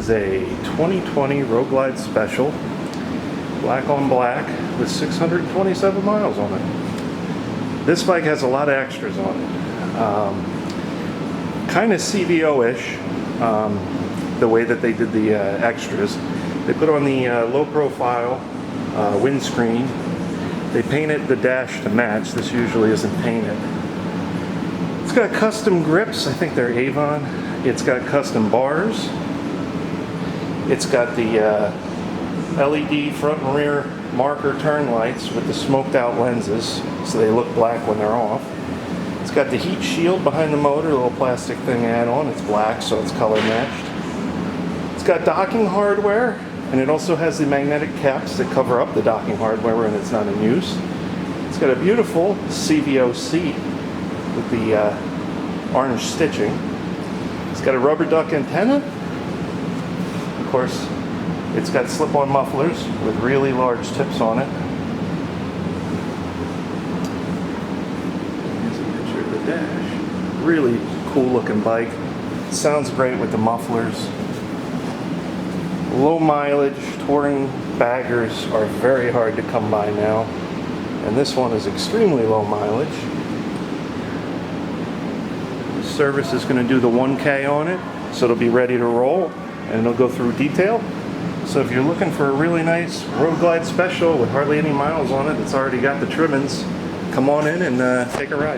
is a 2020 Road Glide Special, black on black, with 627 miles on it. This bike has a lot of extras on it. Kind of CVO-ish, the way that they did the extras. They put on the low profile windscreen. They painted the dash to match. This usually isn't painted. It's got custom grips. I think they're Avon. It's got custom bars. It's got the LED front and rear marker turn lights with the smoked out lenses, so they look black when they're off. It's got the heat shield behind the motor, a little plastic thing add-on. It's black, so it's color matched. It's got docking hardware, and it also has the magnetic caps that cover up the docking hardware when it's not in use. It's got a beautiful CVO seat with the orange stitching. It's got a rubber duck antenna. Of course, it's got slip-on mufflers with really large tips on it. Here's a picture of the dash. Really cool looking bike. Sounds great with the mufflers. Low mileage touring baggers are very hard to come by now, and this one is extremely low mileage. The service is going to do the 1K on it, so it'll be ready to roll, and it'll go through detail. So if you're looking for a really nice Road Glide Special with hardly any miles on it, it's already got the trimmings, come on in and take a ride.